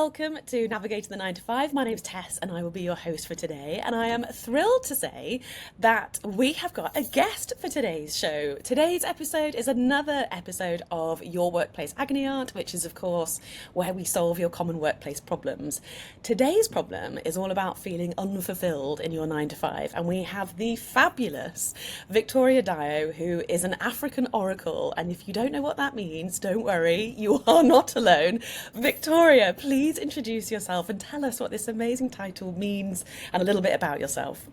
welcome to Navigating the 9 to 5. My name's Tess and I will be your host for today. And I am thrilled to say that we have got a guest for today's show. Today's episode is another episode of Your Workplace Agony Aunt, which is, of course, where we solve your common workplace problems. Today's problem is all about feeling unfulfilled in your 9 to 5. And we have the fabulous Victoria Dioh, who is an African oracle. And if you don't know what that means, don't worry, you are not alone. Victoria, please introduce yourself and tell us what this amazing title means and a little bit about yourself.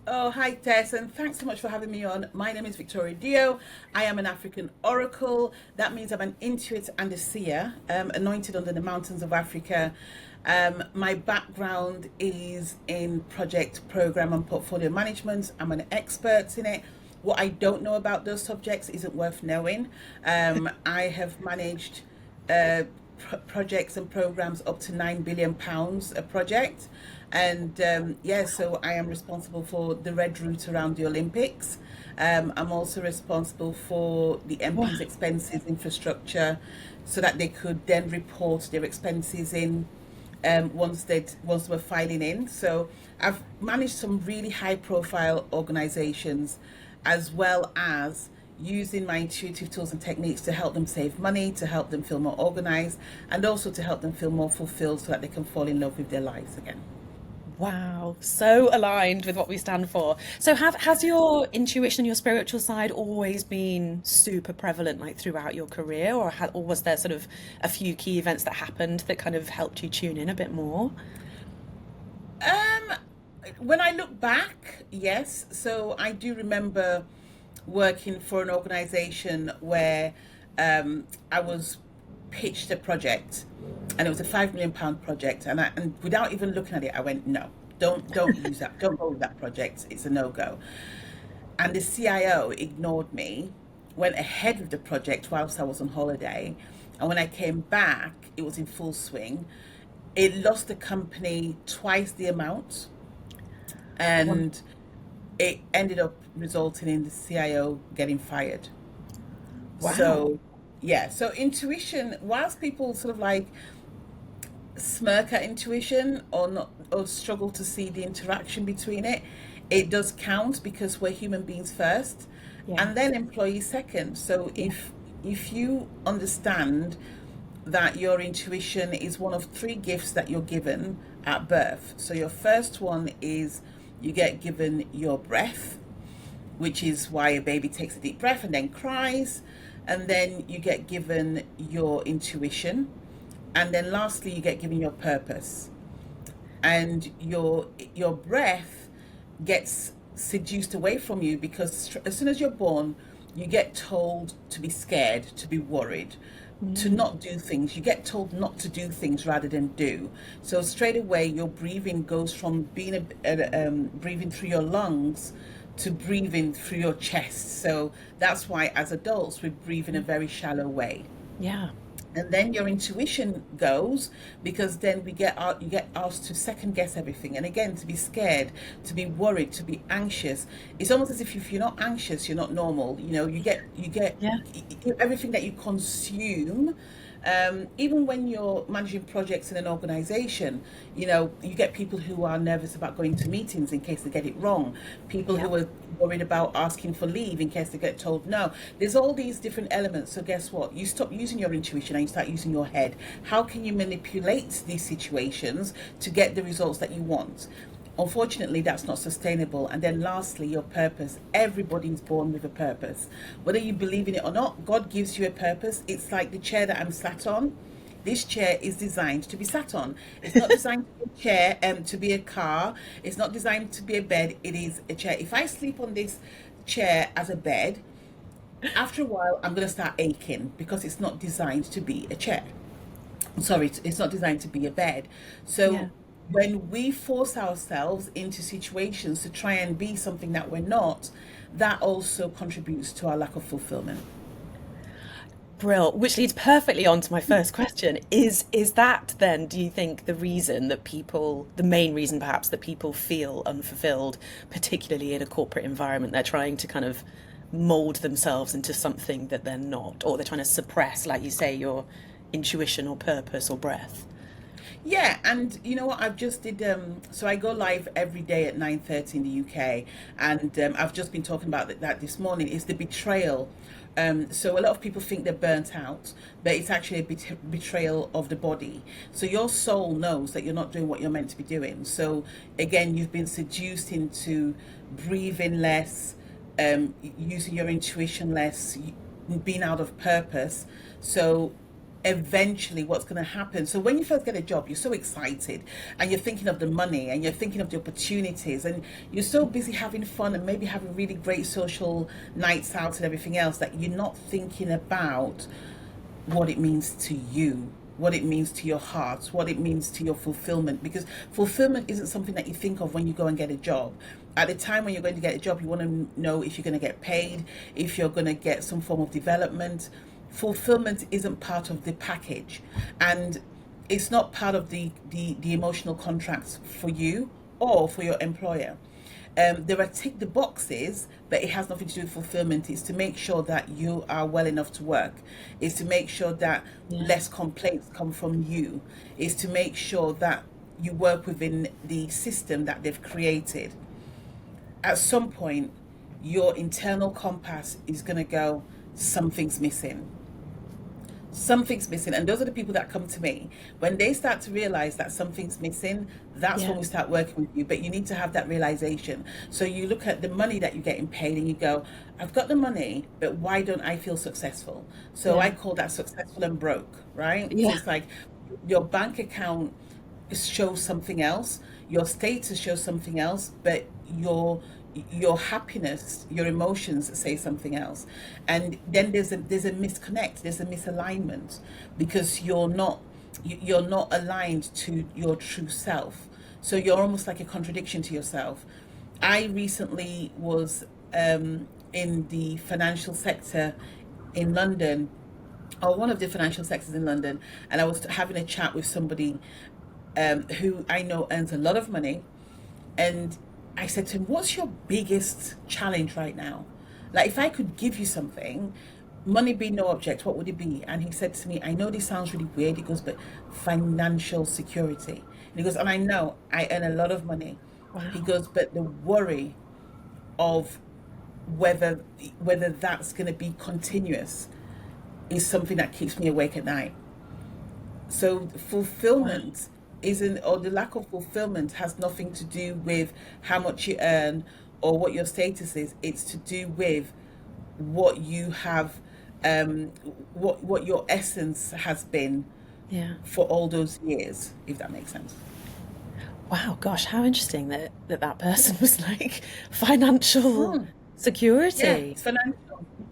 Oh, hi Tess, and thanks so much for having me on. My name is Victoria Dioh. I am an African oracle. That means I'm an intuit and a seer, anointed under the mountains of Africa. My background is in project, program and portfolio management. I'm an expert in it. What I don't know about those subjects isn't worth knowing. I have managed projects and programs up to £9 billion a project, and so I am responsible for the red route around the Olympics. I'm also responsible for the MP's expenses infrastructure, so that they could then report their expenses in once they were filing in. So I've managed some really high profile organizations, as well as using my intuitive tools and techniques to help them save money, to help them feel more organized, and also to help them feel more fulfilled so that they can fall in love with their lives again. Wow, so aligned with what we stand for. So has your intuition, your spiritual side always been super prevalent like throughout your career, or was there sort of a few key events that happened that kind of helped you tune in a bit more? When I look back, yes. So I do remember working for an organization where I was pitched a project, and it was a £5 million project, and without even looking at it, I went, no, don't use that, don't go with that project, it's a no-go. And the CIO ignored me, went ahead with the project whilst I was on holiday, and when I came back, it was in full swing. It lost the company twice the amount, and it ended up resulting in the CIO getting fired. Wow. So intuition, whilst people sort of like smirk at intuition or not, or struggle to see the interaction between it, it does count, because we're human beings first, and then employees second. So if you understand that your intuition is one of three gifts that you're given at birth. So your first one is you get given your breath, which is why a baby takes a deep breath and then cries. And then you get given your intuition. And then lastly, you get given your purpose. And your breath gets seduced away from you, because as soon as you're born, you get told to be scared, to be worried, to not do things. You get told not to do things rather than do. So straight away, your breathing goes from being breathing through your lungs to breathing through your chest. So that's why as adults, we breathe in a very shallow way. Yeah. And then your intuition goes, because then you get asked to second guess everything, and again, to be scared, to be worried, to be anxious. It's almost as if you're not anxious, you're not normal. You get everything that you consume. Even when you're managing projects in an organization, you get people who are nervous about going to meetings in case they get it wrong, people who are worried about asking for leave in case they get told no. There's all these different elements. So guess what? You stop using your intuition and you start using your head. How can you manipulate these situations to get the results that you want? Unfortunately, that's not sustainable. And then lastly, your purpose. Everybody's born with a purpose. Whether you believe in it or not, God gives you a purpose. It's like the chair that I'm sat on. This chair is designed to be sat on. It's not designed to be a chair, to be a car. It's not designed to be a bed. It is a chair. If I sleep on this chair as a bed, after a while, I'm going to start aching, because it's not designed to be a chair. Sorry, it's not designed to be a bed. So when we force ourselves into situations to try and be something that we're not, that also contributes to our lack of fulfillment. Brill, which leads perfectly on to my first question. Is that then, do you think, the main reason perhaps that people feel unfulfilled, particularly in a corporate environment? They're trying to kind of mold themselves into something that they're not, or they're trying to suppress, like you say, your intuition or purpose or breath. Yeah, and you know what? I've just did so I go live every day at 9:30 in the UK, and I've just been talking about that this morning. Is the betrayal. So a lot of people think they're burnt out, but it's actually a betrayal of the body. So your soul knows that you're not doing what you're meant to be doing. So again, you've been seduced into breathing less, using your intuition less, being out of purpose. So eventually what's going to happen, so when you first get a job, you're so excited and you're thinking of the money and you're thinking of the opportunities and you're so busy having fun and maybe having really great social nights out and everything else, that you're not thinking about what it means to you, what it means to your heart, what it means to your fulfillment. Because fulfillment isn't something that you think of when you go and get a job. At the time when you're going to get a job, you want to know if you're going to get paid, if you're going to get some form of development. Fulfillment isn't part of the package, and it's not part of the emotional contracts for you or for your employer. There are tick the boxes, but it has nothing to do with fulfillment. It's to make sure that you are well enough to work. It's to make sure that Yeah. less complaints come from you. It's to make sure that you work within the system that they've created. At some point, your internal compass is going to go, something's missing. Something's missing. And those are the people that come to me. When they start to realize that something's missing, that's Yeah. when we start working with you. But you need to have that realization. So you look at the money that you're getting paid and you go, I've got the money, but why don't I feel successful? So I Yeah. call that successful and broke, right? So Yeah. it's like your bank account shows something else, your status shows something else, but your happiness, your emotions say something else. And then there's a misconnect, there's a misalignment, because you're not aligned to your true self. So you're almost like a contradiction to yourself. I recently was in the financial sector in London, or one of the financial sectors in London, and I was having a chat with somebody who I know earns a lot of money. And I said to him, what's your biggest challenge right now? Like, if I could give you something, money being no object, what would it be? And he said to me, I know this sounds really weird. He goes, but financial security. And he goes, and I know I earn a lot of money. He Wow. goes, but the worry of whether whether that's going to be continuous is something that keeps me awake at night. So Wow. fulfillment isn't, or the lack of fulfillment has nothing to do with how much you earn or what your status is. It's to do with what you have, um, what your essence has been Yeah. for all those years, if that makes sense. Wow, gosh, how interesting that person was like financial Hmm. Yeah, security. it's financial.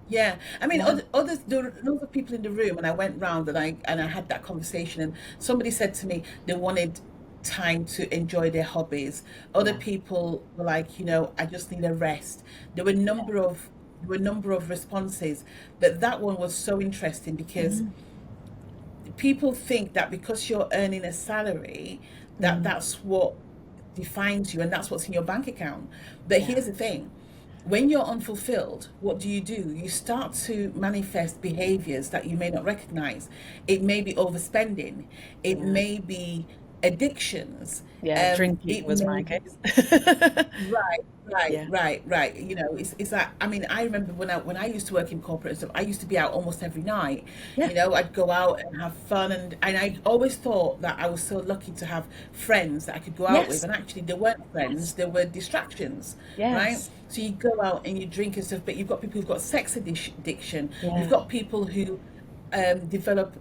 Yeah, I mean, Yeah. others, there were loads of people in the room, and I went round and I had that conversation, and somebody said to me they wanted time to enjoy their hobbies. Other Yeah. people were like, I just need a rest. There were a number of responses, but that one was so interesting because Mm, people think that because you're earning a salary, that mm, that's what defines you and that's what's in your bank account. But yeah. here's the thing, when you're unfulfilled, what do? You start to manifest behaviors that you may not recognize. It may be overspending, it Yeah. may be addictions, Yeah. Drinking it was my may be. case. Right, right, Yeah. right, right. It's like, I mean, I remember when I used to work in corporate and stuff, I used to be out almost every night. Yeah. I'd go out and have fun, and I always thought that I was so lucky to have friends that I could go out with, Yes. and actually they weren't friends, Yes. they were distractions, right? Yes. So you go out and you drink and stuff, but you've got people who've got sex addiction, you've Yeah. got people who develop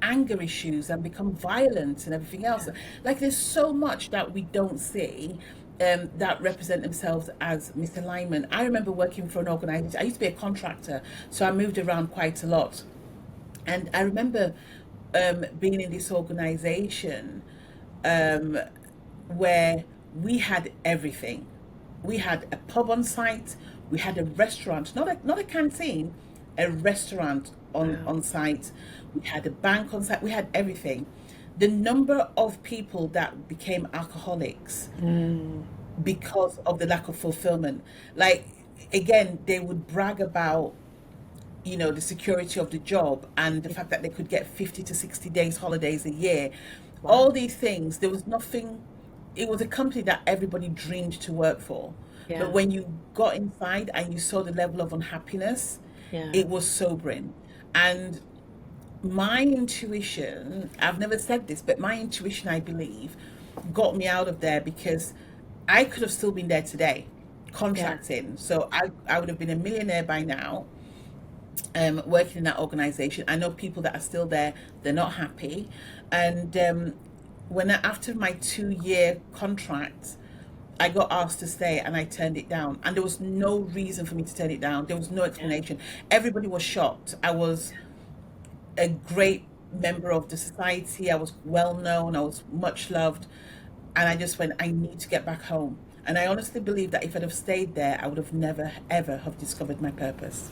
anger issues and become violent and everything else. Like, there's so much that we don't see that represent themselves as misalignment. I remember working for an organization. I used to be a contractor, so I moved around quite a lot. And I remember being in this organization um, where we had everything. We had a pub on site, we had a restaurant, not a canteen, a restaurant Wow. on site. We had a bank on site. We had everything. The number of people that became alcoholics Mm, because of the lack of fulfillment, like, again, they would brag about the security of the job and the fact that they could get 50 to 60 days holidays a year, Wow. all these things. There was nothing. It was a company that everybody dreamed to work for. But Yeah. when you got inside and you saw the level of unhappiness, Yeah. it was sobering. And my intuition, I've never said this, but my intuition, I believe, got me out of there because I could have still been there today, Yeah. contracting. So I would have been a millionaire by now, working in that organization. I know people that are still there, they're not happy. And after my 2 year contract, I got asked to stay and I turned it down. And there was no reason for me to turn it down. There was no Yeah. explanation. Everybody was shocked. I was a great member of the society. I was well known. I was much loved. And I just went, I need to get back home. And I honestly believe that if I'd have stayed there, I would have never, ever have discovered my purpose.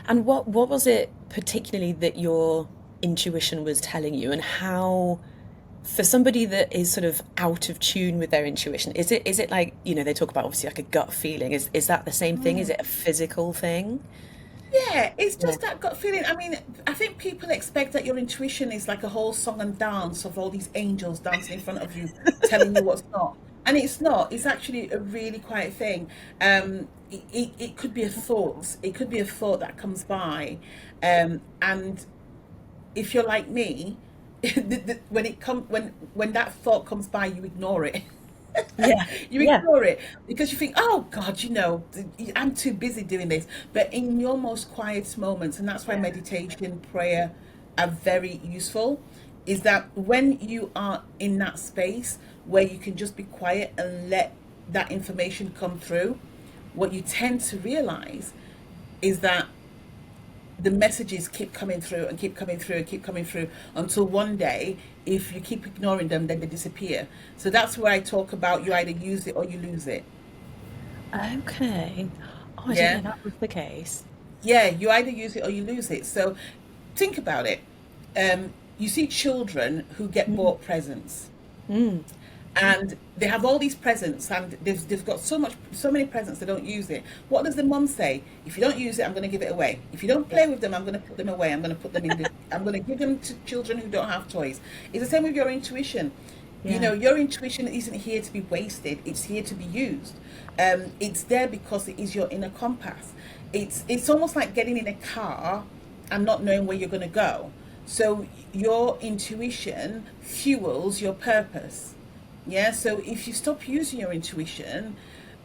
And what was it particularly that your intuition was telling you, and how, for somebody that is sort of out of tune with their intuition, is it like, they talk about obviously like a gut feeling. Is that the same thing? Is it a physical thing? Yeah, it's Yeah. just that gut feeling. I mean, I think people expect that your intuition is like a whole song and dance of all these angels dancing in front of you, telling you what's not. And it's not. It's actually a really quiet thing. It could be a thought. It could be a thought that comes by. And if you're like me, when that thought comes by, you ignore it. Yeah. You Yeah. ignore it because you think, oh God, I'm too busy doing this. But in your most quiet moments, and that's why meditation, prayer are very useful, is that when you are in that space where you can just be quiet and let that information come through, what you tend to realize is that the messages keep coming through and keep coming through and keep coming through until one day, if you keep ignoring them, then they disappear. So that's where I talk about you either use it or you lose it. Okay. Oh, I didn't Yeah. know that was the case. Yeah, you either use it or you lose it. So think about it. You see children who get Mm. bought presents, Mm. and they have all these presents, and they've got so many presents, they don't use it. What does the mum say? If you don't use it, I'm going to give it away. If you don't Yeah. play with them, I'm going to put them away. I'm going to give them to children who don't have toys. It's the same with your intuition. Yeah. Your intuition isn't here to be wasted, it's here to be used. It's there because it is your inner compass. It's almost like getting in a car and not knowing where you're going to go. So your intuition fuels your purpose. Yeah, so if you stop using your intuition,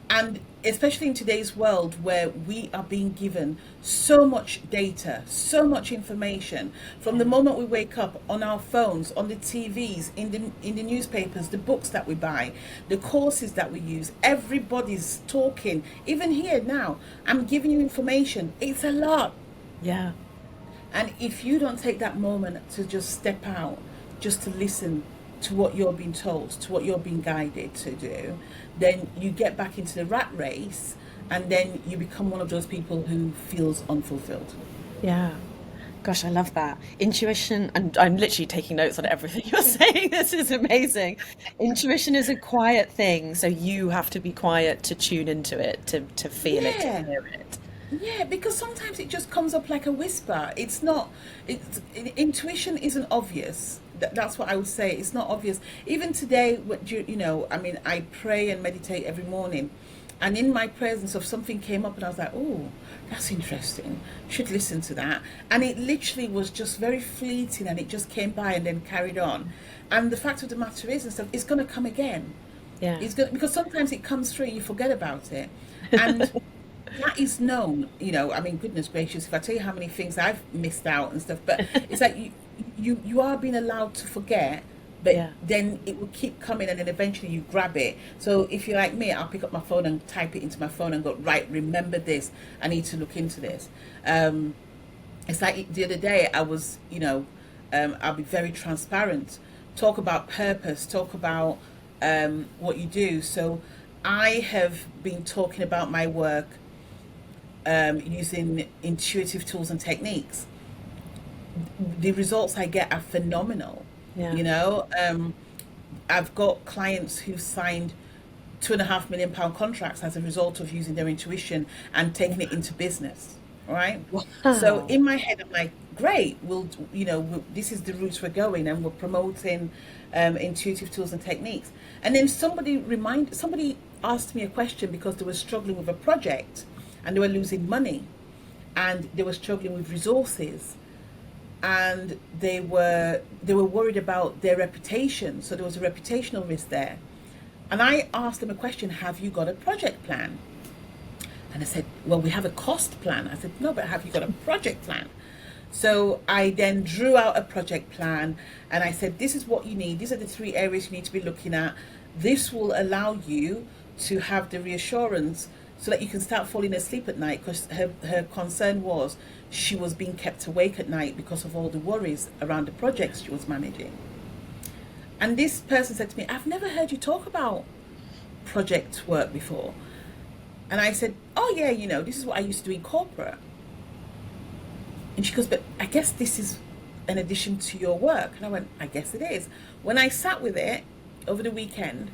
and especially in today's world where we are being given so much data, so much information, from the moment we wake up, on our phones, on the TVs, in the newspapers, the books that we buy, the courses that we use, everybody's talking. Even here now, I'm giving you information. It's a lot. Yeah. And if you don't take that moment to just step out, just to listen to what you're being told, to what you're being guided to do, then you get back into the rat race, and then you become one of those people who feels unfulfilled. Yeah. Gosh, I love that. Intuition, and I'm literally taking notes on everything you're saying. This is amazing. Intuition is a quiet thing, so you have to be quiet to tune into it, to feel it, to Yeah. hear it. Yeah, because sometimes it just comes up like a whisper. It's not, intuition isn't obvious. That's what I would say. It's not obvious. Even today, I mean, I pray and meditate every morning. And in my presence of something came up and I was like, oh, that's interesting. Should listen to that. And it literally was just very fleeting and it just came by and then carried on. And the fact of the matter is and stuff, it's going to come again. Yeah. It's good because sometimes it comes through, you forget about it. And that is known, I mean, goodness gracious, if I tell you how many things I've missed out and stuff, but it's like you are being allowed to forget, but Yeah. then it will keep coming and then eventually you grab it. So if you're like me, I'll pick up my phone and type it into my phone and go, right, remember this, I need to look into this. It's like the other day I was, I'll be very transparent, talk about purpose, talk about what you do. So I have been talking about my work using intuitive tools and techniques. The results I get are phenomenal. Yeah. You know, I've got clients who signed £2.5 million contracts as a result of using their intuition and taking it into business. Right. So Wow. in my head, I'm like, great, this is the route we're going, and we're promoting intuitive tools and techniques. And then somebody asked me a question because they were struggling with a project and they were losing money and they were struggling with resources and they were worried about their reputation. So there was a reputational risk there. And I asked them a question: have you got a project plan? And I said, well, we have a cost plan. I said, no, but have you got a project plan? So I then drew out a project plan and I said, this is what you need. These are the 3 areas you need to be looking at. This will allow you to have the reassurance so that you can start falling asleep at night, because her concern was she was being kept awake at night because of all the worries around the projects she was managing. And this person said to me, I've never heard you talk about project work before. And I said, oh yeah, this is what I used to do in corporate. And she goes, but I guess this is an addition to your work. And I went, I guess it is. When I sat with it over the weekend,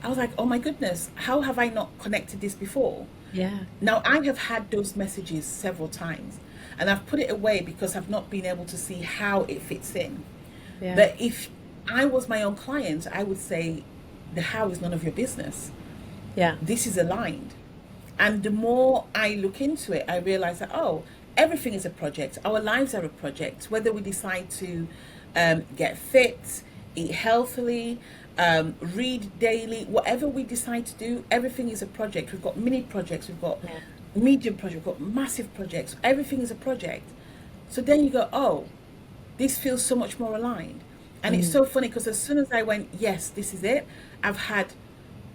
I was like, oh my goodness, how have I not connected this before? Yeah. Now, I have had those messages several times and I've put it away because I've not been able to see how it fits in. Yeah. But if I was my own client, I would say the how is none of your business. Yeah. This is aligned. And the more I look into it, I realize that, everything is a project. Our lives are a project. Whether we decide to get fit, eat healthily, read daily, whatever we decide to do, everything is a project. We've got mini projects, we've got medium projects, we've got massive projects. Everything is a project. So then you go, this feels so much more aligned. And it's so funny because as soon as I went, yes, this is it, I've had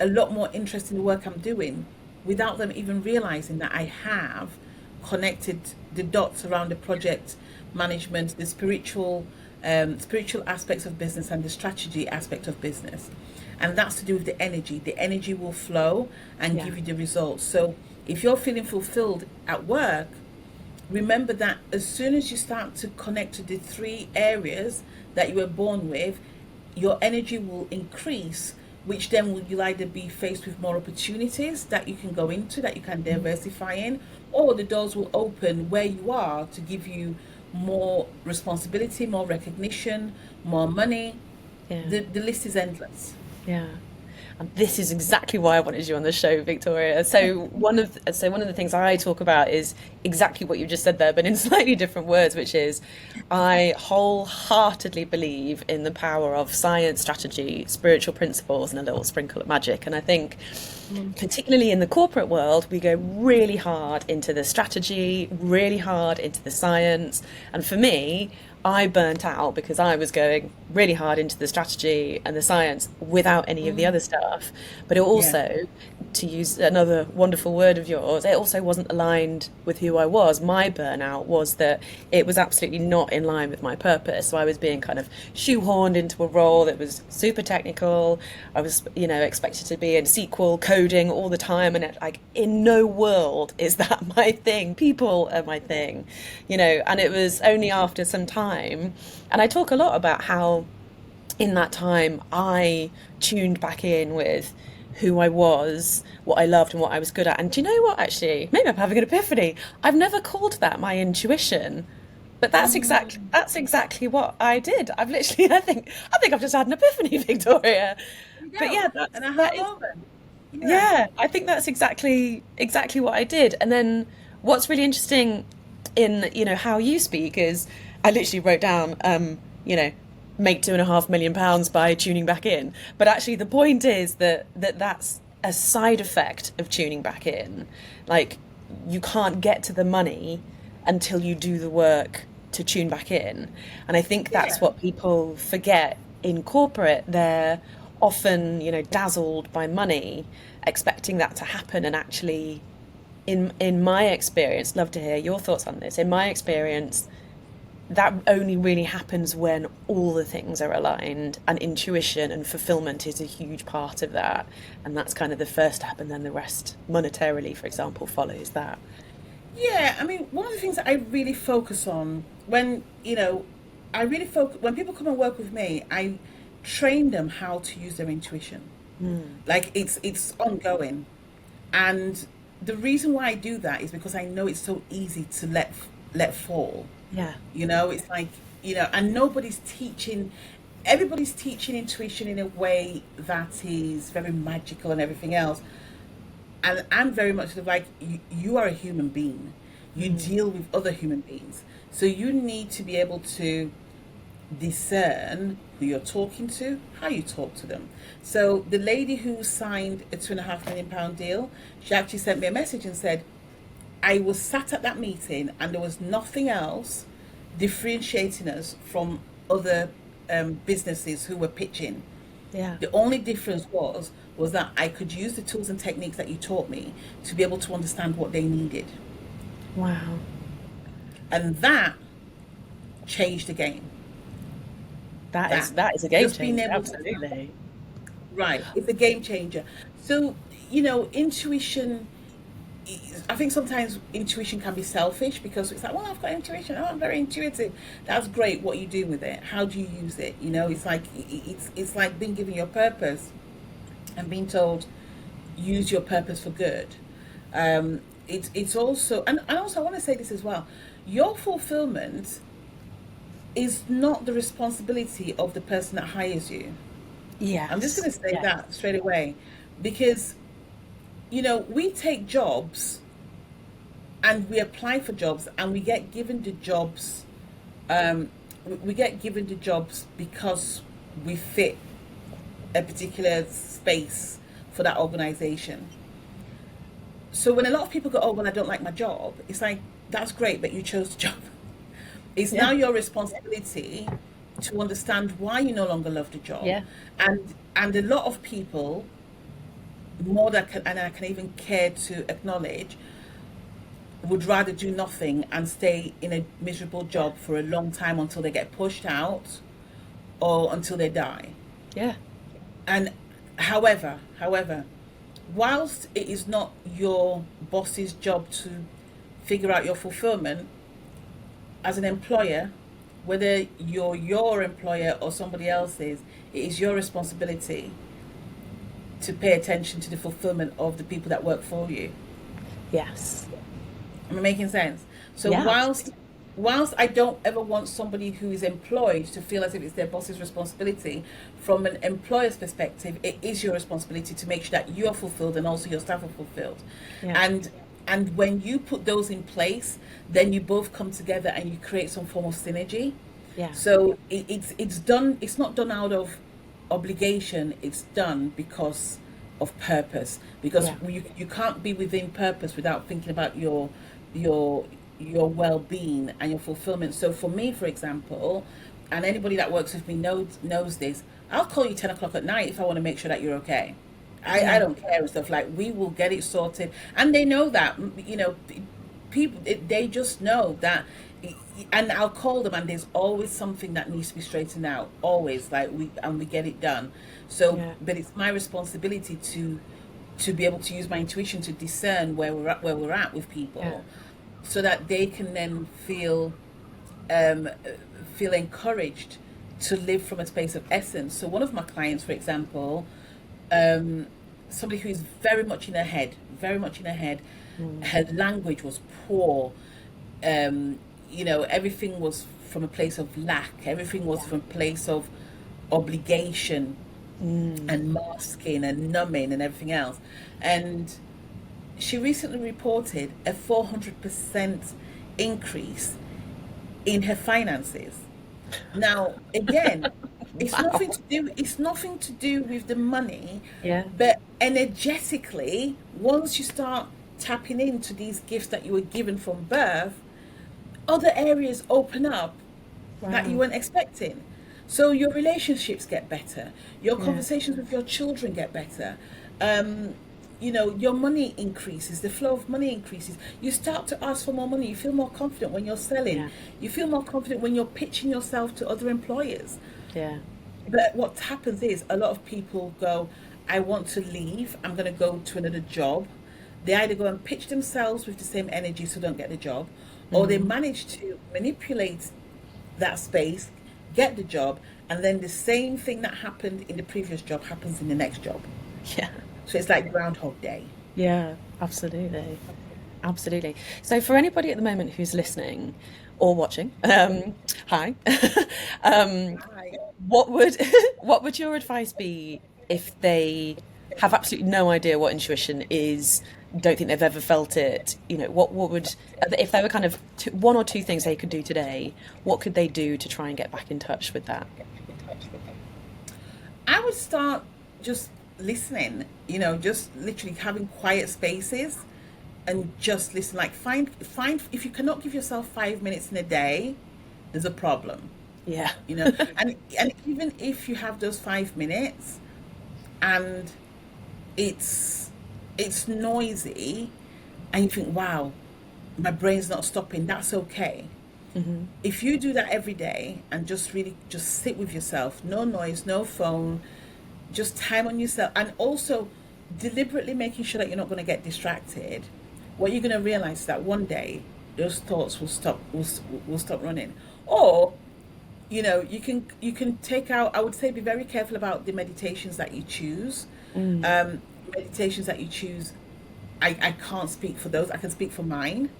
a lot more interest in the work I'm doing without them even realizing that I have connected the dots around the project management, the spiritual aspects of business and the strategy aspect of business. And that's to do with the energy. The energy will flow and give you the results. So if you're feeling fulfilled at work, remember that as soon as you start to connect to the 3 areas that you were born with, your energy will increase, which then you'll either be faced with more opportunities that you can go into, that you can diversify in, or the doors will open where you are to give you more responsibility, more recognition, more money. Yeah. The list is endless. Yeah. And this is exactly why I wanted you on the show, Victoria. So one of the things I talk about is exactly what you just said there, but in slightly different words, which is I wholeheartedly believe in the power of science, strategy, spiritual principles, and a little sprinkle of magic. And I think particularly in the corporate world, we go really hard into the strategy, really hard into the science. And for me, I burnt out because I was going really hard into the strategy and the science without any of the other stuff. But it also, to use another wonderful word of yours, it also wasn't aligned with who I was. My burnout was that it was absolutely not in line with my purpose. So I was being kind of shoehorned into a role that was super technical. I was, expected to be in SQL coding all the time. And in no world is that my thing. People are my thing, and it was only after some time. And I talk a lot about how in that time I tuned back in with who I was, what I loved and what I was good at. And do you know what, actually, maybe I'm having an epiphany. I've never called that my intuition, but that's exactly what I did. I've literally, I think I've just had an epiphany, Victoria. But yeah, and I have moment. Yeah, I think that's exactly what I did. And then what's really interesting in, how you speak is I literally wrote down, make £2.5 million by tuning back in. But actually the point is that's a side effect of tuning back in. Like, you can't get to the money until you do the work to tune back in. And I think that's what people forget in corporate. They're often, dazzled by money, expecting that to happen. And actually, in my experience, love to hear your thoughts on this. In my experience, that only really happens when all the things are aligned, and intuition and fulfillment is a huge part of that. And that's kind of the first step, and then the rest, monetarily, for example, follows that. Yeah, I mean, one of the things that I really focus on when people come and work with me, I train them how to use their intuition. Like, it's ongoing. And the reason why I do that is because I know it's so easy to let fall. Yeah. It's like, and everybody's teaching intuition in a way that is very magical and everything else. And I'm very much sort of like, you are a human being. You deal with other human beings. So you need to be able to discern who you're talking to, how you talk to them. So the lady who signed a £2.5 million deal, she actually sent me a message and said, I was sat at that meeting and there was nothing else differentiating us from other businesses who were pitching. Yeah. The only difference was that I could use the tools and techniques that you taught me to be able to understand what they needed. Wow. And that changed the game. That is a game Just being changer. able to, Absolutely. right, it's a game changer. So, intuition, I think sometimes intuition can be selfish because it's like, well, I've got intuition. Oh, I'm very intuitive. That's great. What you do with it? How do you use it? It's like it's like being given your purpose and being told, use your purpose for good. It's also, and also I want to say this as well. Your fulfillment is not the responsibility of the person that hires you. Yes. I'm just going to say Yes. that straight away because we take jobs and we apply for jobs and we get given the jobs. We get given the jobs because we fit a particular space for that organization. So when a lot of people go, oh, well, I don't like my job, it's like, that's great, but you chose the job. It's Yeah. now your responsibility to understand why you no longer love the job. Yeah. And a lot of people, more than I can even care to acknowledge, would rather do nothing and stay in a miserable job for a long time until they get pushed out or until they die. Yeah. And however, whilst it is not your boss's job to figure out your fulfillment, as an employer, whether you're your employer or somebody else's, it is your responsibility to pay attention to the fulfillment of the people that work for you. Yes. Am I making sense? So Yeah. whilst I don't ever want somebody who is employed to feel as if it's their boss's responsibility, from an employer's perspective, it is your responsibility to make sure that you are fulfilled and also your staff are fulfilled. Yeah. And when you put those in place, then you both come together and you create some form of synergy. Yeah. So it's done. It's not done out of obligation. It's done because of purpose. Because Yeah. you can't be within purpose without thinking about your well-being and your fulfillment. So for me, for example, and anybody that works with me knows this, I'll call you 10 o'clock at night if I want to make sure that you're okay. I don't care and stuff. Like, we will get it sorted, and they know that. People, they just know that. And I'll call them and there's always something that needs to be straightened out, always, like, we get it done. So Yeah. but it's my responsibility to be able to use my intuition to discern where we're at with people. Yeah. So that they can then feel encouraged to live from a space of essence. So one of my clients, for example, somebody who is very much in her head, her language was poor. Everything was from a place of lack. Everything was from a place of obligation and masking and numbing and everything else. And she recently reported a 400% increase in her finances. Now, again, it's nothing to do with the money, Yeah. but energetically, once you start tapping into these gifts that you were given from birth, other areas open up that you Wow. weren't expecting. So your relationships get better, your Yeah. conversations with your children get better. Your money increases, the flow of money increases. You start to ask for more money. You feel more confident when you're selling. Yeah. You feel more confident when you're pitching yourself to other employers. Yeah. But what happens is a lot of people go, I want to leave, I'm going to go to another job. They either go and pitch themselves with the same energy so don't get the job, or they manage to manipulate that space, get the job, and then the same thing that happened in the previous job happens in the next job. Yeah. So it's like Groundhog Day. Yeah. Absolutely. Absolutely. So for anybody at the moment who's listening, or watching, hi. um, Hi. what would what would your advice be if they have absolutely no idea what intuition is, don't think they've ever felt it? What would, if there were kind of one or two things they could do today, what could they do to try and get back in touch with that? I would start just listening, just literally having quiet spaces and just listen. Like find if you cannot give yourself 5 minutes in a day, there's a problem. Yeah. You know, and even if you have those 5 minutes and it's noisy and you think, wow, my brain's not stopping, that's okay. If you do that every day and just really just sit with yourself, no noise, no phone, just time on yourself, and also deliberately making sure that you're not going to get distracted, what you're going to realize is that one day those thoughts will stop running. Or you can take out, I would say, be very careful about the meditations that you choose. Meditations that you choose, I can't speak for those, I can speak for mine.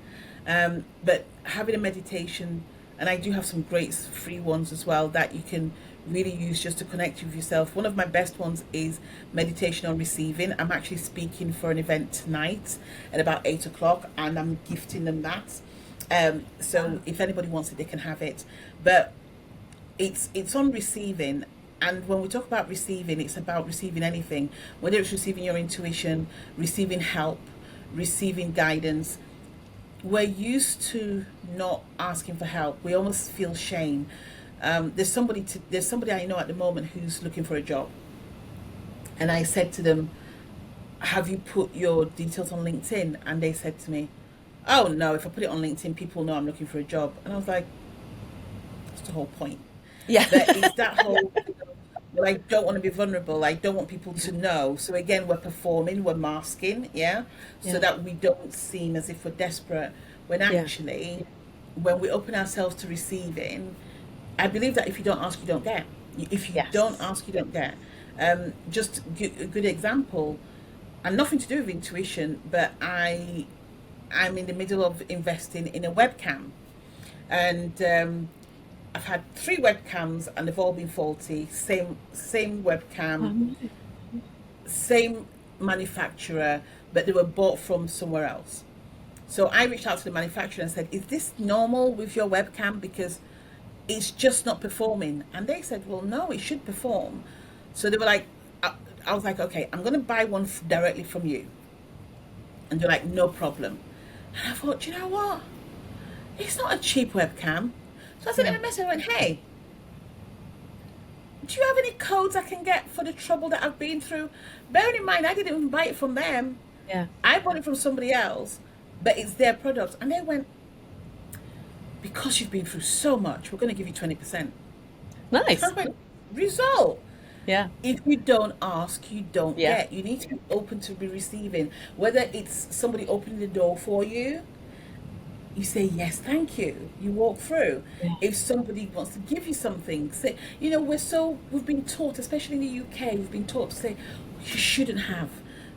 But having a meditation, and I do have some great free ones as well that you can really use just to connect with yourself. One of my best ones is meditation on receiving. I'm actually speaking for an event tonight at about 8 o'clock, and I'm gifting them that. So if anybody wants it, they can have it. But it's on receiving. And when we talk about receiving, it's about receiving anything, whether it's receiving your intuition, receiving help, receiving guidance. We're used to not asking for help. We almost feel shame. There's somebody I know at the moment who's looking for a job, and I said to them, "Have you put your details on LinkedIn?" And they said to me, "Oh no, if I put it on LinkedIn, people know I'm looking for a job." And I was like, "That's the whole point." Yeah. But it's that whole, well, I don't want to be vulnerable. I don't want people to know. So again, we're performing, we're masking, yeah, so Yeah. that we don't seem as if we're desperate. When Yeah. actually, when we open ourselves to receiving, I believe that if you don't ask, you don't get. If you don't Yes. ask, you don't get. Just a good example, and nothing to do with intuition, but I'm in the middle of investing in a webcam, and I've had 3 webcams and they've all been faulty. Same webcam, same manufacturer, but they were bought from somewhere else. So I reached out to the manufacturer and said, "Is this normal with your webcam? Because it's just not performing." And they said, "Well, no, it should perform." So they were like, I was like, "Okay, I'm going to buy one directly from you." And they're like, "No problem." And I thought, you know what? It's not a cheap webcam. So I sent Yeah. him a message and went, "Hey, do you have any codes I can get for the trouble that I've been through?" Bearing in mind, I didn't even buy it from them. Yeah. I bought it from somebody else, but it's their product. And they went, "Because you've been through so much, we're going to give you 20%. I Nice. went, "Result." Yeah. If you don't ask, you don't Yeah. get. You need to be open to be receiving. Whether it's somebody opening the door for you, you say yes, thank you, you walk through. Yeah. If somebody wants to give you something, say, we've been taught, especially in the UK, we've been taught to say, "You shouldn't have,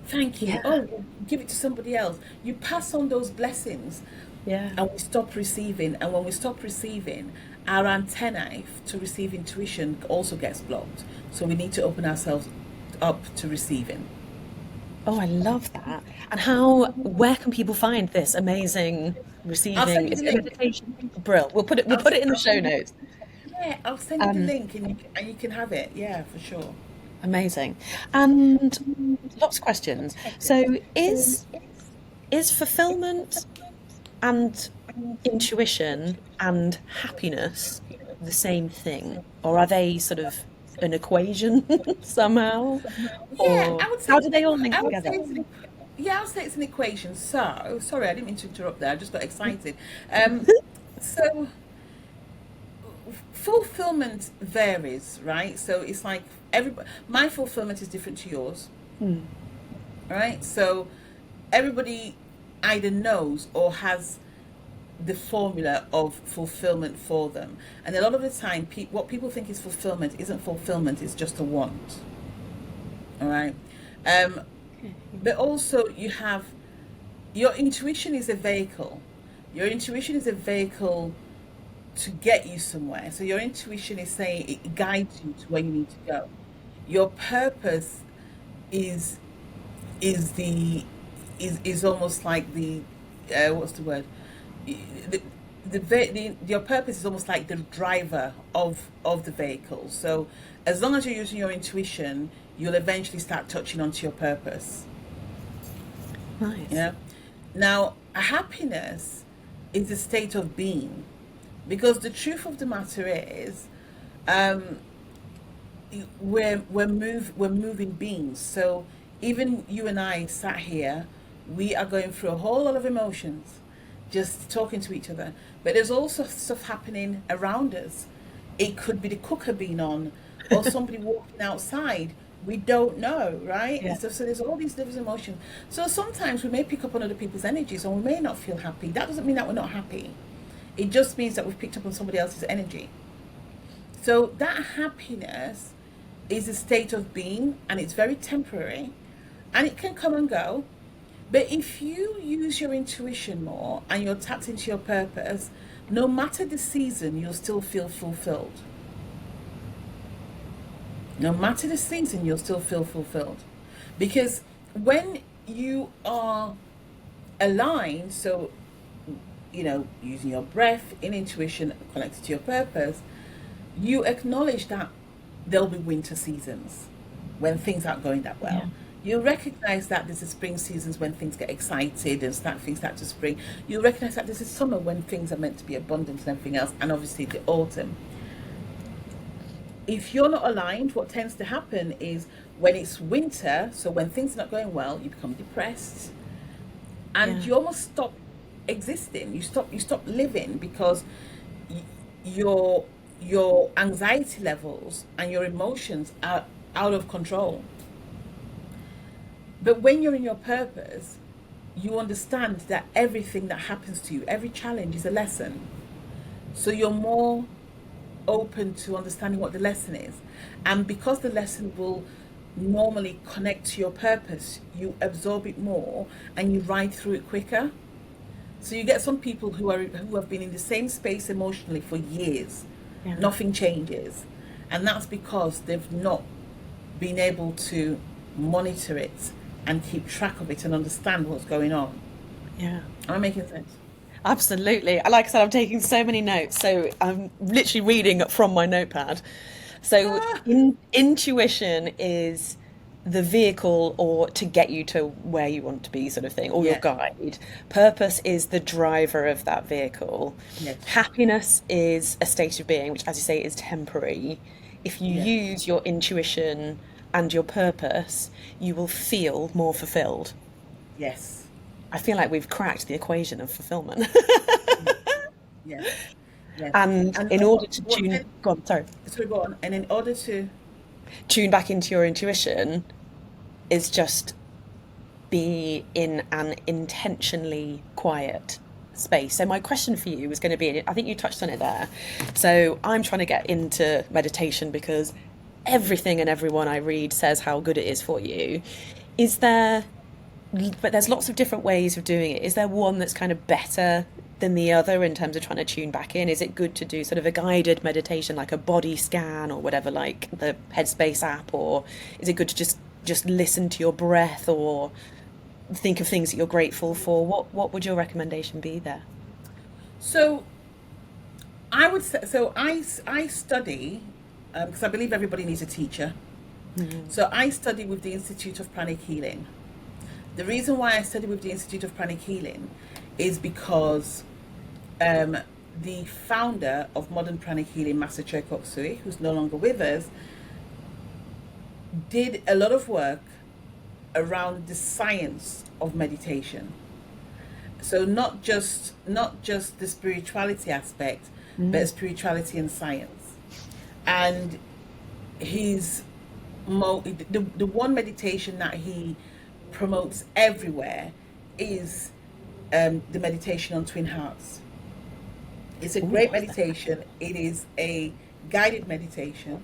thank you, Yeah. oh, well, give it to somebody else." You pass on those blessings, Yeah. and we stop receiving. And when we stop receiving, our antennae to receive intuition also gets blocked. So we need to open ourselves up to receiving. Oh, I love that. And where can people find this amazing I'll send receiving? you Is the it a link. meditation? Brill. We'll I'll, put it in the I'll show send you, notes. yeah, I'll send you the Um, link, and you can have it. Yeah, for sure. Amazing. And lots of questions. So is fulfillment and intuition and happiness the same thing? Or are they sort of an equation somehow? Yeah, Or how do they all link I would say together? yeah, I'll say it's an equation. So, sorry, I didn't mean to interrupt there. I just got excited. So fulfillment varies, right? So it's like my fulfillment is different to yours, Hmm. right? So everybody either knows or has the formula of fulfillment for them. And a lot of the time, what people think is fulfillment isn't fulfillment, it's just a want. All right. Um, but also, you have your intuition is a vehicle. Your intuition is a vehicle to get you somewhere. So your intuition is saying it guides you to where you need to go. Your purpose is the is almost like the what's the word? The, your purpose is almost like the driver of the vehicle. So as long as you're using your intuition, you'll eventually start touching onto your purpose. Nice. Yeah. Now, happiness is a state of being, because the truth of the matter is, um, we're moving beings. So even you and I sat here, we are going through a whole lot of emotions, just talking to each other. But there's also stuff happening around us. It could be the cooker being on, or somebody walking outside. We don't know, right? Yeah. So there's all these different emotions. So sometimes we may pick up on other people's energies, and we may not feel happy. That doesn't mean that we're not happy. It just means that we've picked up on somebody else's energy. So that happiness is a state of being, and it's very temporary, and it can come and go. But if you use your intuition more and you're tapped into your purpose, no matter the season, you'll still feel fulfilled. No matter the season, you'll still feel fulfilled. Because when you are aligned, so, using your breath in intuition connected to your purpose, you acknowledge that there'll be winter seasons when things aren't going that well. Yeah. You recognize that there's a spring seasons when things get excited and things start to spring. You recognize that there's a summer when things are meant to be abundant and everything else, and obviously the autumn. If you're not aligned, what tends to happen is when it's winter, so when things are not going well, you become depressed, and Yeah. you almost stop existing. You stop living, because your anxiety levels and your emotions are out of control. But when you're in your purpose, you understand that everything that happens to you, every challenge is a lesson. So you're more open to understanding what the lesson is. And because the lesson will normally connect to your purpose, you absorb it more and you ride through it quicker. So you get some people who have been in the same space emotionally for years. Yeah. Nothing changes. And that's because they've not been able to monitor it and keep track of it and understand what's going on. Yeah. Am I making sense? Absolutely. Like I said, I'm taking so many notes, so I'm literally reading from my notepad. So, Ah, intuition is the vehicle or to get you to where you want to be, sort of thing, or your yeah, guide. Purpose is the driver of that vehicle. yes, Happiness is a state of being, which, as you say, is temporary. If you yes, use your intuition and your purpose, you will feel more fulfilled. yes, I feel like we've cracked the equation of fulfillment. yes, yes, yes. And And in order to what tune, then, go on, sorry, so go on. And in order to, tune back into your intuition is just be in an intentionally quiet space. So my question for you was going to be, I think you touched on it there. So I'm trying to get into meditation because everything and everyone I read says how good it is for you. Is there, but there's lots of different ways of doing it. Is there one that's kind of better than the other in terms of trying to tune back in? Is it good to do sort of a guided meditation, like a body scan or whatever, like the Headspace app, or is it good to just listen to your breath or think of things that you're grateful for? What would your recommendation be there? so I would say, so I study, because I believe everybody needs a teacher. So I study with the Institute of Pranic Healing. The reason why I study with the Institute of Pranic Healing is because the founder of modern pranic healing, Master Choe Kok Sui, who's no longer with us, did a lot of work around the science of meditation. So not just the spirituality aspect, but spirituality and science. And he's the one meditation that he promotes everywhere is the meditation on twin hearts. It's a Ooh, great what's that? meditation. It is a guided meditation,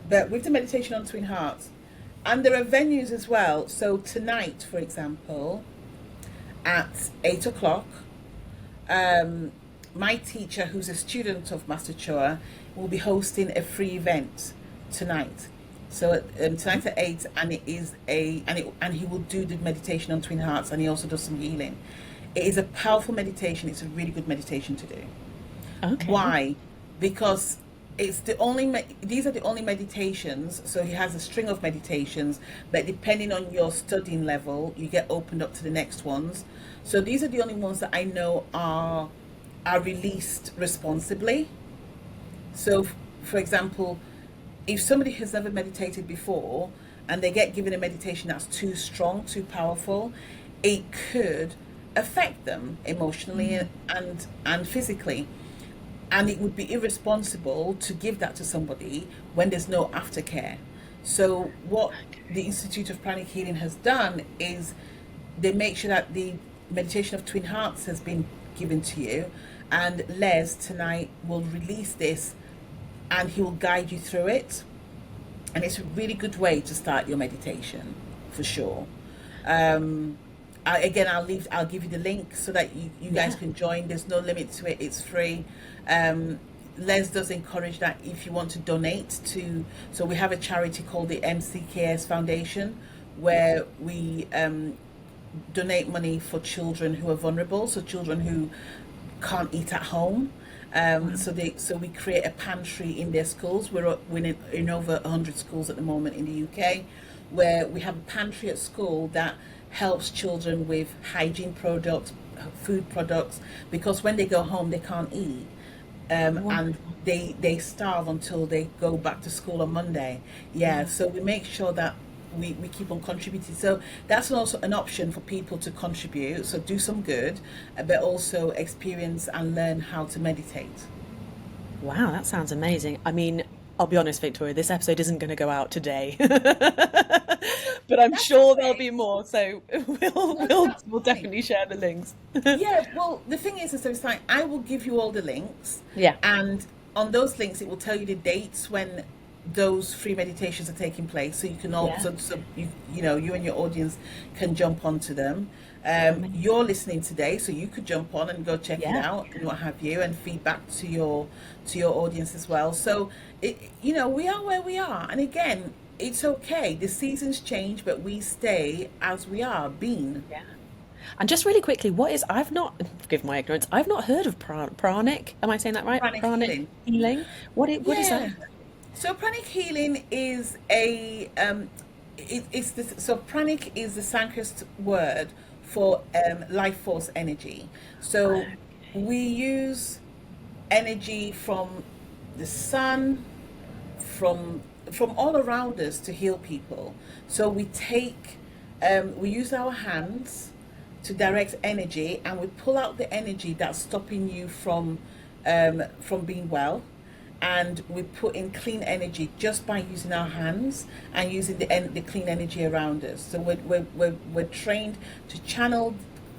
but with the meditation on twin hearts, and there are venues as well. So tonight, for example, at 8 o'clock, my teacher, who's a student of Master Choa, will be hosting a free event tonight. So tonight at 8, and it is and he will do the meditation on twin hearts, and he also does some healing. It is a powerful meditation. It's a really good meditation to do. Okay. Why? Because it's the only these are the only meditations. So he has a string of meditations, but depending on your studying level, you get opened up to the next ones. So these are the only ones that I know are released responsibly. So, for example, if somebody has never meditated before and they get given a meditation that's too strong, too powerful, it could affect them emotionally and physically. And it would be irresponsible to give that to somebody when there's no aftercare. So what the Institute of Pranic Healing has done is they make sure that the meditation of twin hearts has been given to you, and Les tonight will release this and he will guide you through it. And it's a really good way to start your meditation, for sure. I'll give you the link so that you guys can join. There's no limit to it. It's free. Les does encourage that if you want to donate to, so we have a charity called the MCKS Foundation, where we donate money for children who are vulnerable, so children who can't eat at home. So we create a pantry in their schools. We're in over 100 schools at the moment in the UK, where we have a pantry at school that helps children with hygiene products, food products, because when they go home they can't eat, and they starve until they go back to school on Monday. So we make sure that we keep on contributing. So that's also an option for people to contribute, so do some good, but also experience and learn how to meditate. Wow, that sounds amazing. I mean, I'll be honest, Victoria, this episode isn't going to go out today, but I'm That's sure there'll okay. be more. So we'll No, we'll that's we'll fine. definitely share the links. Yeah, well, the thing is it's like I will give you all the links, Yeah, and on those links it will tell you the dates when those free meditations are taking place, so you can yeah, also, so you know, you and your audience can jump onto them. amazing. You're listening today, so you could jump on and go check it Yeah, out and what have you, and feedback to your audience as well. So we are where we are, and again, it's okay. The seasons change, but we stay as we are being. yeah. And just really quickly, I've not, forgive my ignorance, I've not heard of pranic. Am I saying that right? Pranic Pranic healing. healing. What is that? Yeah. So pranic healing is so pranic is the Sanskrit word for life force energy. So we use energy from the sun, from all around us to heal people. So we use our hands to direct energy, and we pull out the energy that's stopping you from being well, and we put in clean energy just by using our hands and using the clean energy around us. So we're trained to channel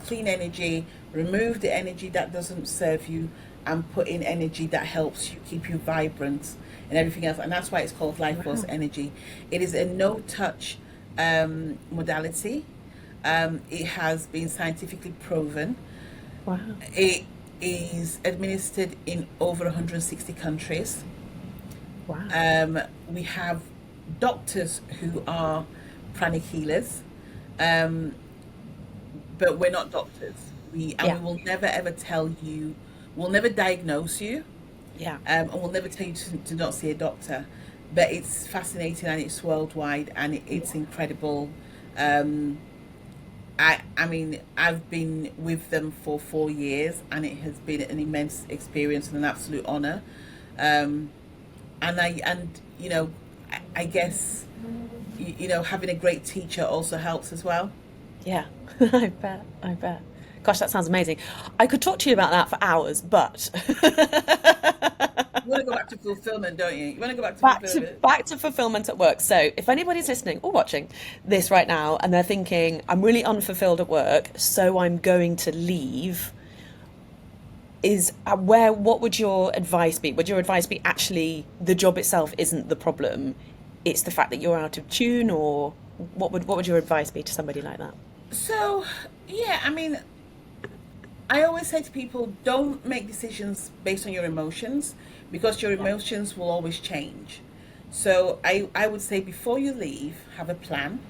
clean energy, remove the energy that doesn't serve you, and put in energy that helps you keep you vibrant and everything else. And that's why it's called life force Wow. energy. It is a no touch modality. It has been scientifically proven. Wow. It is administered in over 160 countries. Wow. We have doctors who are pranic healers, um, but we're not doctors. We Yeah. will never ever tell you, we'll never diagnose you, Yeah. and we'll never tell you to not see a doctor. But it's fascinating, and it's worldwide, and it's incredible. Um, I mean, I've been with them for 4 years, and it has been an immense experience and an absolute honor. Um, and I guess having a great teacher also helps as well. Yeah. I bet. I bet. Gosh, that sounds amazing. I could talk to you about that for hours, but You want to go back to fulfillment, don't you? You want to go back to back to fulfillment. back to fulfillment at work. So, if anybody's listening or watching this right now and they're thinking, I'm really unfulfilled at work, so I'm going to leave, what would your advice be? Would your advice be actually the job itself isn't the problem? It's the fact that you're out of tune, or what would your advice be to somebody like that? So, yeah, I mean, I always say to people, don't make decisions based on your emotions, because your Yeah. emotions will always change. So I would say before you leave, have a plan,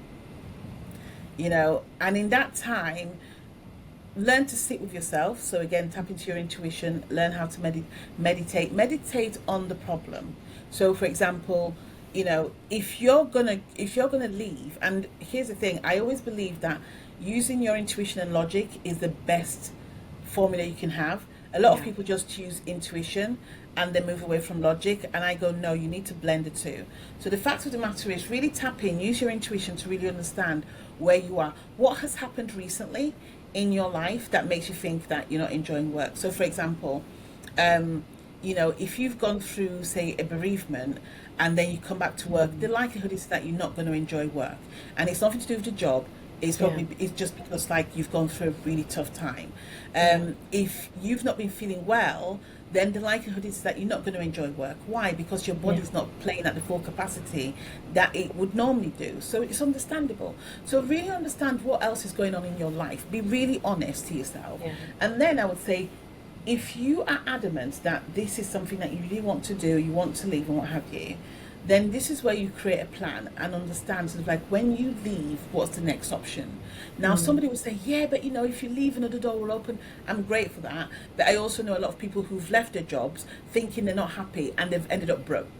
and in that time, learn to sit with yourself. So again, tap into your intuition, learn how to meditate on the problem. So for example, if you're gonna leave, and here's the thing, I always believe that using your intuition and logic is the best formula you can have. A lot of Yeah. people just choose intuition and then move away from logic, and I go, no, you need to blend the two. So the fact of the matter is, really tap in, use your intuition to really understand where you are, what has happened recently in your life that makes you think that you're not enjoying work. So for example, if you've gone through, say, a bereavement, and then you come back to work, the likelihood is that you're not going to enjoy work, and it's nothing to do with the job. Yeah. It's just because, like, you've gone through a really tough time. Yeah. If you've not been feeling well, then the likelihood is that you're not going to enjoy work. Why? Because your Yeah. body's not playing at the full capacity that it would normally do. So it's understandable. So really understand what else is going on in your life. Be really honest to yourself. Yeah. And then I would say, if you are adamant that this is something that you really want to do, you want to leave and what have you, then this is where you create a plan and understand, sort of like, when you leave, what's the next option. Now somebody would say, yeah, but if you leave, another door will open. I'm great for that, but I also know a lot of people who've left their jobs thinking they're not happy and they've ended up broke,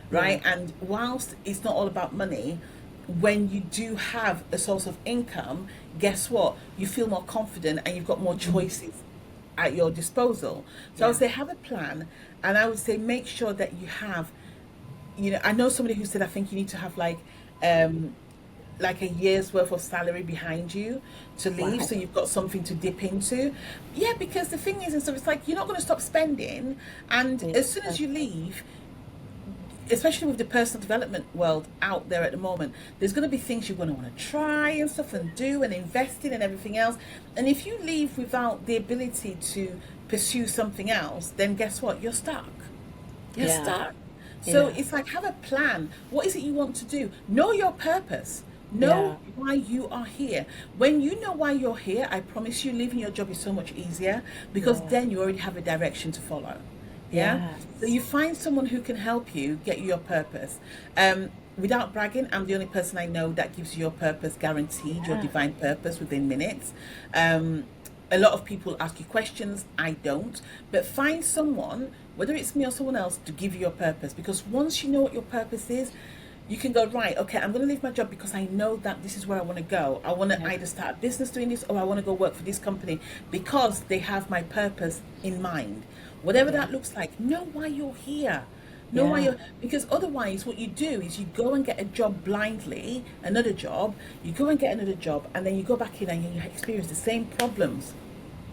right? Yeah. And whilst it's not all about money, when you do have a source of income, guess what, you feel more confident and you've got more choices at your disposal. So I would Yeah. say, have a plan, and I would say, make sure that you have, I know somebody who said, I think you need to have like a year's worth of salary behind you to leave, Wow. so you've got something to dip into. Yeah, because the thing is, and so it's like, you're not going to stop spending, and Yeah. as soon as you leave, especially with the personal development world out there at the moment, there's going to be things you're going to want to try and stuff and do and invest in and everything else. And if you leave without the ability to pursue something else, then guess what? You're stuck. You're Yeah. stuck. So Yeah. it's like, have a plan. What is it you want to do? Know your purpose. Yeah. Know why you are here. When you know why you're here, I promise you, leaving your job is so much easier, because Yeah. then you already have a direction to follow. Yeah. So Yes. you find someone who can help you get you your purpose. Without bragging, I'm the only person I know that gives you your purpose, guaranteed your Yeah. divine purpose within minutes. A lot of people ask you questions. I don't. But find someone, whether it's me or someone else, to give you your purpose. Because once you know what your purpose is, you can go, right, okay, I'm going to leave my job because I know that this is where I want to go. I want to Yeah. either start a business doing this, or I want to go work for this company, because they have my purpose in mind. Whatever Yeah. that looks like, know why you're here. Know why Yeah. you're, because otherwise what you do is you go and get a job blindly, another job, you go and get another job, and then you go back in and you experience the same problems.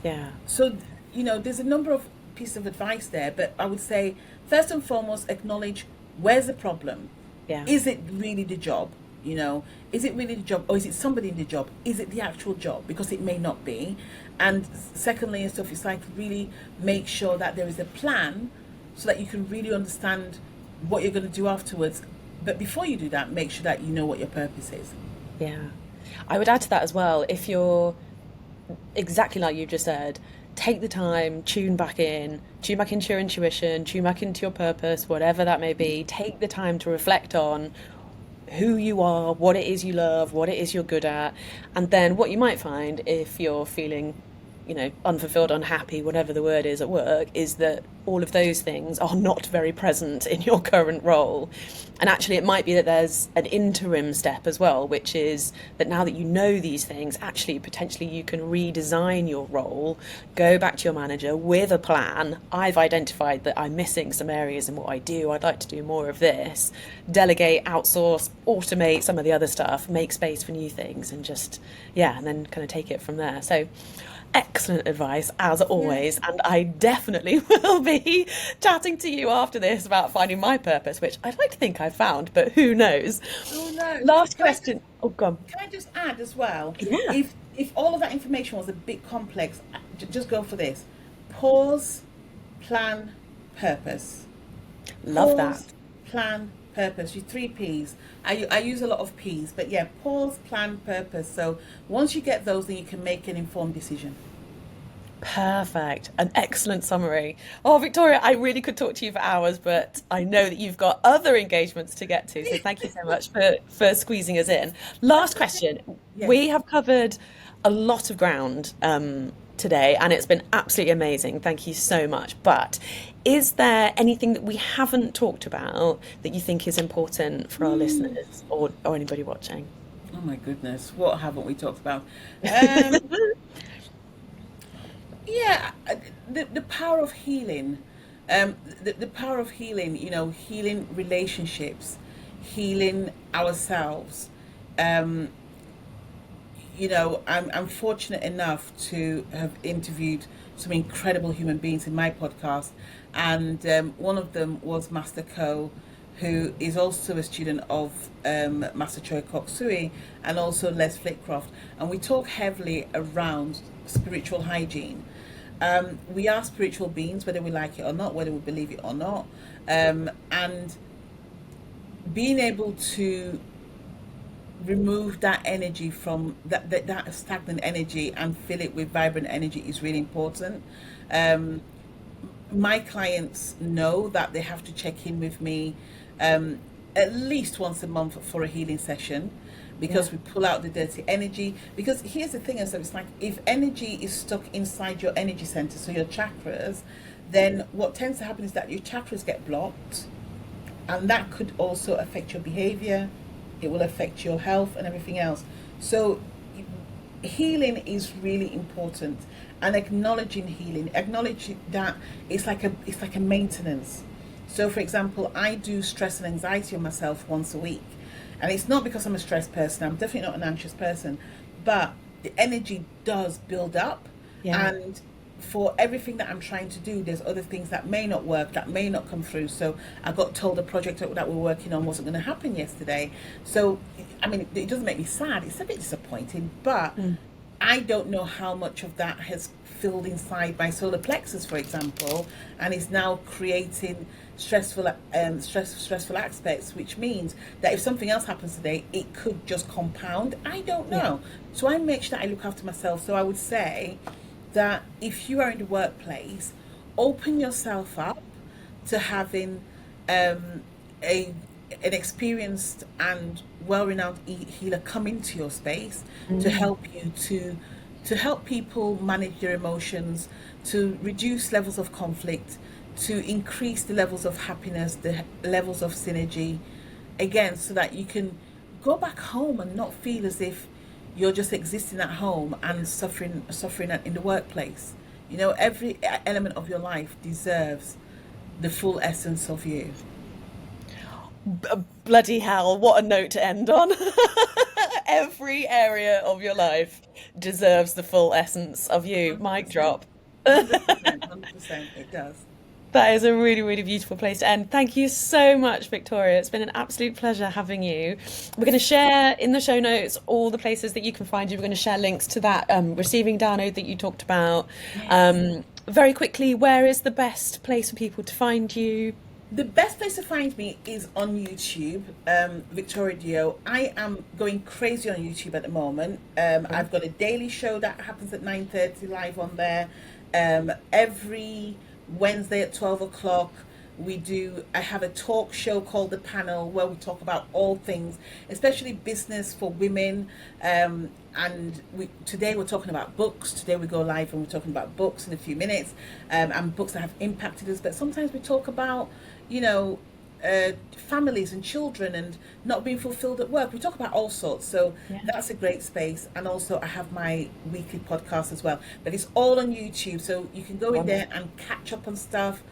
Yeah. So, there's a number of pieces of advice there, but I would say, first and foremost, acknowledge, where's the problem? Yeah. Is it really the job? Is it really the job, or is it somebody in the job? Is it the actual job? Because it may not be. And secondly, and stuff, it's like, really make sure that there is a plan, so that you can really understand what you're going to do afterwards. But before you do that, make sure that you know what your purpose is. Yeah. I would add to that as well, if you're exactly like you just said, take the time, tune back into your intuition, tune back into your purpose, whatever that may be. Take the time to reflect on who you are, what it is you love, what it is you're good at. And then what you might find, if you're feeling, unfulfilled, unhappy, whatever the word is at work, is that all of those things are not very present in your current role. And actually, it might be that there's an interim step as well, which is that now that you know these things, actually, potentially you can redesign your role, go back to your manager with a plan. I've identified that I'm missing some areas in what I do. I'd like to do more of this. Delegate, outsource, automate some of the other stuff, make space for new things, and just, yeah, and then kind of take it from there. So, excellent advice as Yeah. always, and I definitely will be chatting to you after this about finding my purpose, which I'd like to think I've found, but who knows. Oh no. Last Can I just question. Oh, gone. can I just add as well? Yeah. If all of that information was a bit complex, just go for this. Pause, plan, purpose. Love that. Pause, plan, purpose. Your three P's. I use a lot of P's, but yeah, pause, plan, purpose. So once you get those, then you can make an informed decision. Perfect. An excellent summary. Oh, Victoria, I really could talk to you for hours, but I know that you've got other engagements to get to. So thank you so much for squeezing us in. Last question. Yes. We have covered a lot of ground today, and it's been absolutely amazing. Thank you so much. But is there anything that we haven't talked about that you think is important for our listeners or anybody watching? Oh my goodness, what haven't we talked about? Um, yeah, the power of healing, the power of healing. Healing relationships, healing ourselves. Um, I'm fortunate enough to have interviewed some incredible human beings in my podcast, and one of them was Master Co, who is also a student of Master Choi Kok Sui and also Les Flitcroft, and we talk heavily around spiritual hygiene. We are spiritual beings, whether we like it or not, whether we believe it or not, and being able to remove that energy from that stagnant energy and fill it with vibrant energy is really important. Um, my clients know that they have to check in with me um, at least once a month for a healing session Yeah. because we pull out the dirty energy. Because here's the thing, so it's like if energy is stuck inside your energy center, so your chakras, then what tends to happen is that your chakras get blocked, and that could also affect your behavior. It will affect your health and everything else. So healing is really important, and acknowledging healing, acknowledging that it's like a maintenance. So for example, I do stress and anxiety on myself once a week, and it's not because I'm a stressed person. I'm definitely not an anxious person, but the energy does build up, Yeah. and for everything that I'm trying to do, there's other things that may not work, that may not come through. So I got told a project that we're working on wasn't going to happen yesterday. So, I mean, it doesn't make me sad. It's a bit disappointing, but Mm. I don't know how much of that has filled inside my solar plexus, for example, and is now creating stressful aspects, which means that if something else happens today, it could just compound. I don't Yeah. know. So I make sure that I look after myself. So I would say that if you are in the workplace, open yourself up to having um, a an experienced and well-renowned healer come into your space to Mm. help you to help people manage their emotions, to reduce levels of conflict, to increase the levels of happiness, the levels of synergy, again, so that you can go back home and not feel as if you're just existing at home and suffering in the workplace. Every element of your life deserves the full essence of you. Bloody hell, what a note to end on. Every area of your life deserves the full essence of you. Mic 100%. drop. 100%. 100%. It does. That is a really, really beautiful place to end. Thank you so much, Victoria. It's been an absolute pleasure having you. We're going to share in the show notes all the places that you can find you. We're going to share links to that receiving download that you talked about. Yes. Very quickly, where is the best place for people to find you? The best place to find me is on YouTube, Victoria Dioh. I am going crazy on YouTube at the moment. I've got a daily show that happens at 9:30 live on there. Every Wednesday at 12 o'clock, I have a talk show called The Panel where we talk about all things, especially business for women. And today we're talking about books. Today we go live and we're talking about books in a few minutes, and books that have impacted us. But sometimes we talk about, you know, families and children and not being fulfilled at work. We talk about all sorts. So Yeah. that's a great space. And also I have my weekly podcast as well. But it's all on YouTube. So you can go in there Wonderful. and catch up on stuff,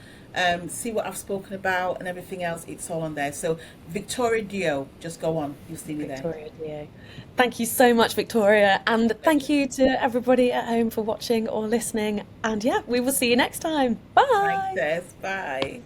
see what I've spoken about and everything else. It's all on there. So Victoria Dioh, just go on. You'll see me there. Victoria Dioh. Thank you so much, Victoria. And thank you to everybody at home for watching or listening. And yeah, we will see you next time. Thanks, Bye. Tess. Bye.